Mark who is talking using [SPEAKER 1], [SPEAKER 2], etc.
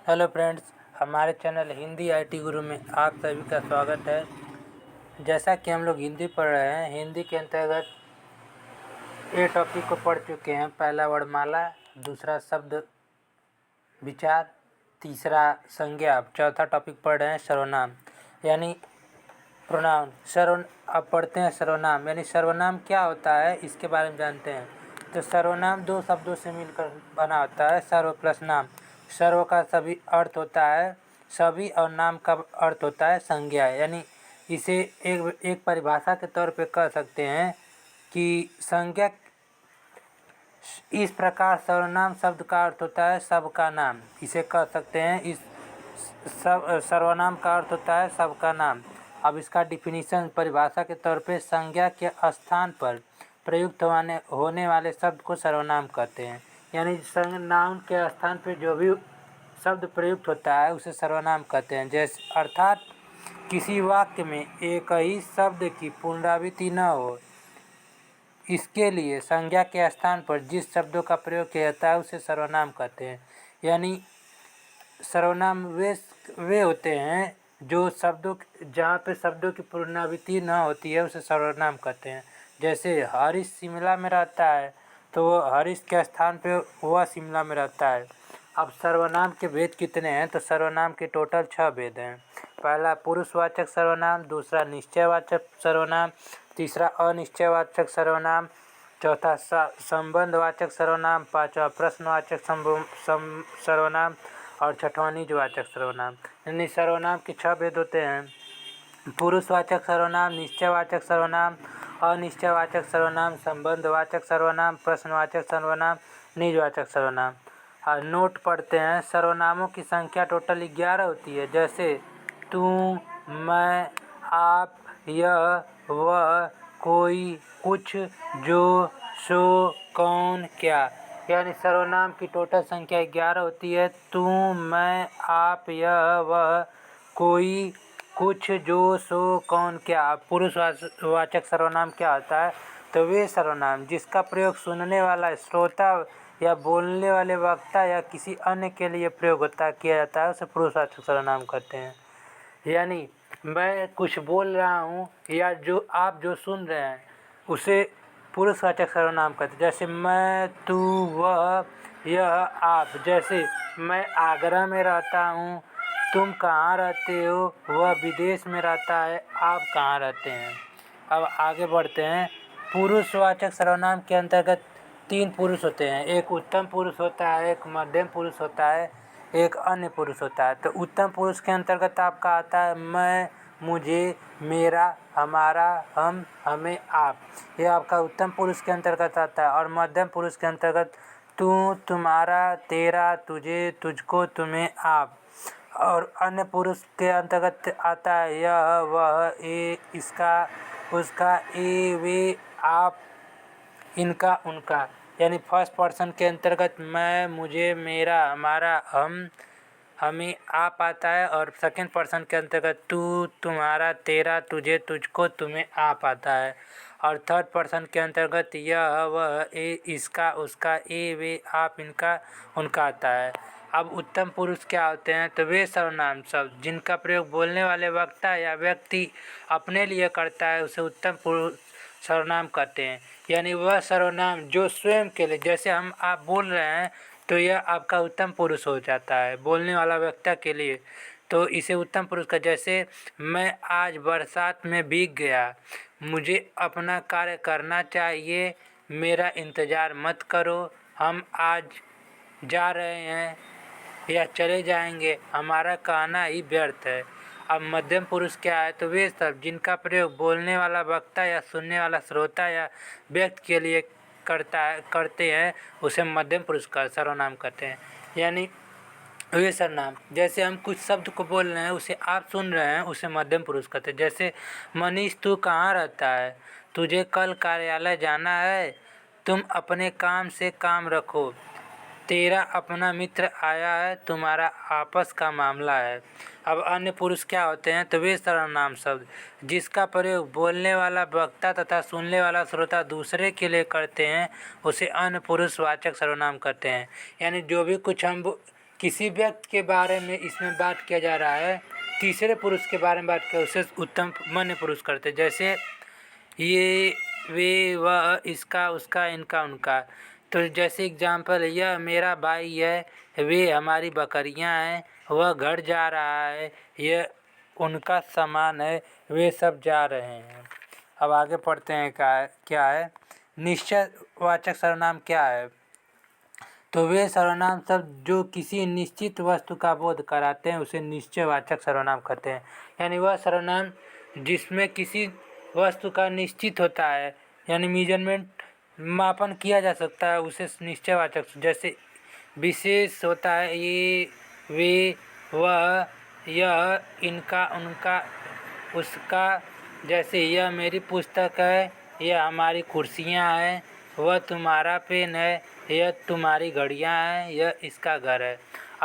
[SPEAKER 1] Hello friends, हमारे channel Hindi IT गुरु में आप सभी का स्वागत है। जैसा कि हम लोग हिंदी पढ़ रहे हैं, हिंदी के अंतर्गत ए टॉपिक को पढ़ चुके हैं। पहला वर्णमाला, दूसरा शब्द विचार, तीसरा संज्ञा, चौथा टॉपिक पढ़ रहे हैं सर्वनाम यानी प्रोनाउन। अब पढ़ते हैं सर्वनाम यानी सर्वनाम क्या होता है, इसके बारे में जानते हैं। तो सर्वनाम दो शब्दों से मिलकर बना होता है, सर्व प्लस नाम। सर्व का सभी अर्थ होता है सभी, और नाम का अर्थ होता है संज्ञा। यानी इसे एक परिभाषा के तौर पे कह सकते हैं कि संज्ञा इस प्रकार सर्वनाम शब्द का अर्थ होता है सबका नाम, इसे कह सकते हैं। इस सर्वनाम का अर्थ होता है सबका नाम। अब इसका डिफिनीशन परिभाषा के तौर पे संज्ञा के स्थान पर प्रयुक्त होने वाले शब्द को सर्वनाम कहते हैं। यानी नाउन के स्थान पे जो भी शब्द प्रयुक्त होता है उसे सर्वनाम कहते हैं। जैसे अर्थात किसी वाक्य में एक ही शब्द की पुनरावृत्ति न हो, इसके लिए संज्ञा के स्थान पर जिस शब्दों का प्रयोग किया जाता है उसे सर्वनाम कहते हैं। यानी सर्वनाम वे होते हैं जो जहाँ पे शब्दों की पुनरावृत्ति न होती है उसे सर्वनाम कहते हैं। जैसे हरीश शिमला में रहता है, तो वो हरीश के स्थान पे वह शिमला में रहता है। अब सर्वनाम के भेद कितने हैं, तो सर्वनाम के टोटल 6 भेद हैं। पहला पुरुषवाचक सर्वनाम, दूसरा निश्चयवाचक सर्वनाम, तीसरा अनिश्चयवाचक सर्वनाम, चौथा संबंधवाचक सर्वनाम, पांचवा प्रश्नवाचक सर्वनाम और छठवां निजवाचक सर्वनाम। यानी सर्वनाम के 6 भेद होते हैं। पुरुषवाचक सर्वनाम, निश्चयवाचक सर्वनाम, अनिश्चयवाचक सर्वनाम, संबंधवाचक सर्वनाम, प्रश्नवाचक सर्वनाम, निजवाचक सर्वनाम। नोट पढ़ते हैं। सर्वनामों की संख्या टोटल 11 होती है। जैसे तू, मैं, आप, यह, वह, कोई, कुछ, जो, सो, कौन, क्या। यानी सर्वनाम की टोटल संख्या 11 होती है। तू, मैं, आप, यह, वह, कोई, कुछ, जो, सो, कौन, क्या। पुरुषवाचक सर्वनाम क्या होता है, तो वे सर्वनाम जिसका प्रयोग सुनने वाला श्रोता या बोलने वाले वक्ता या किसी अन्य के लिए प्रयोग किया जाता है उसे पुरुषवाचक सर्वनाम कहते हैं। यानी मैं कुछ बोल रहा हूँ या आप जो सुन रहे हैं उसे पुरुषवाचक सर्वनाम कहते हैं। जैसे मैं, तू, वह, यह, आप। जैसे मैं आगरा में रहता हूँ, तुम कहाँ रहते हो, वह विदेश में रहता है, आप कहाँ रहते हैं। अब आगे बढ़ते हैं। पुरुषवाचक सर्वनाम के अंतर्गत 3 पुरुष होते हैं। एक उत्तम पुरुष होता है, एक मध्यम पुरुष होता है, एक अन्य पुरुष होता है। तो उत्तम पुरुष के अंतर्गत आपका आता है मैं, मुझे, मेरा, हमारा, हम, हमें, आप। ये आपका उत्तम पुरुष के अंतर्गत आता है। और मध्यम पुरुष के अंतर्गत तू, तुम्हारा, तेरा, तुझे, तुझको, तुम्हें, आप। और अन्य पुरुष के अंतर्गत आता है यह, वह, ये, इसका, उसका, ये, वे, आप, इनका, उनका। यानी फर्स्ट पर्सन के अंतर्गत मैं, मुझे, मेरा, हमारा, हम, हमें, आप आता है। और सेकंड पर्सन के अंतर्गत तू, तुम्हारा, तेरा, तुझे, तुझको, तुम्हें, आप आता है। और थर्ड पर्सन के अंतर्गत यह, वह, ये, इसका, उसका, ये, वे, आप, इनका, उनका आता है। अब उत्तम पुरुष क्या होते हैं, तो वे सर्वनाम शब्द जिनका प्रयोग बोलने वाले वक्ता या व्यक्ति अपने लिए करता है उसे उत्तम पुरुष सर्वनाम कहते हैं। यानी वह सर्वनाम जो स्वयं के लिए, जैसे आप बोल रहे हैं तो यह आपका उत्तम पुरुष हो जाता है बोलने वाला व्यक्ति के लिए, तो इसे उत्तम पुरुष का। जैसे मैं आज बरसात में भीग गया, मुझे अपना कार्य करना चाहिए, मेरा इंतज़ार मत करो, हम आज जा रहे हैं या चले जाएंगे, हमारा कहना ही व्यर्थ है। अब मध्यम पुरुष क्या है, तो वे सब जिनका प्रयोग बोलने वाला वक्ता या सुनने वाला श्रोता या व्यक्ति के लिए करते हैं उसे मध्यम पुरुष का सर्वनाम कहते हैं। यानी वे सर्वनाम, जैसे हम कुछ शब्द को बोल रहे हैं उसे आप सुन रहे हैं उसे मध्यम पुरुष कहते हैं। जैसे मनीष तू कहाँ रहता है, तुझे कल कार्यालय जाना है, तुम अपने काम से काम रखो, तेरा अपना मित्र आया है, तुम्हारा आपस का मामला है। अब अन्य पुरुष क्या होते हैं, तो वे सर्वनाम शब्द जिसका प्रयोग बोलने वाला वक्ता तथा सुनने वाला श्रोता दूसरे के लिए करते हैं उसे अन्य पुरुषवाचक सर्वनाम कहते हैं। यानी जो भी कुछ हम किसी व्यक्ति के बारे में इसमें बात किया जा रहा है, तीसरे पुरुष के बारे में बात किया, उसे उत्तम मन्य पुरुष करते। जैसे ये, वे, वह, इसका, उसका, इनका, उनका। तो जैसे एग्जाम्पल, यह मेरा भाई है, वे हमारी बकरियां हैं, वह घर जा रहा है, यह उनका सामान है, वे सब जा रहे हैं। अब आगे पढ़ते हैं क्या है। निश्चयवाचक सर्वनाम क्या है? तो वे सर्वनाम शब्द जो किसी निश्चित वस्तु का बोध कराते हैं उसे निश्चयवाचक सर्वनाम कहते हैं। यानी वह सर्वनाम जिसमें किसी वस्तु का निश्चित होता है, यानी मेजरमेंट, मापन किया जा सकता है, उसे निश्चयवाचक। जैसे विशेष होता है ये, वे, वह, यह, इनका, उनका, उसका। जैसे यह मेरी पुस्तक है, यह हमारी कुर्सियाँ हैं, वह तुम्हारा पेन है, यह तुम्हारी घड़ियाँ हैं, यह इसका घर है। अब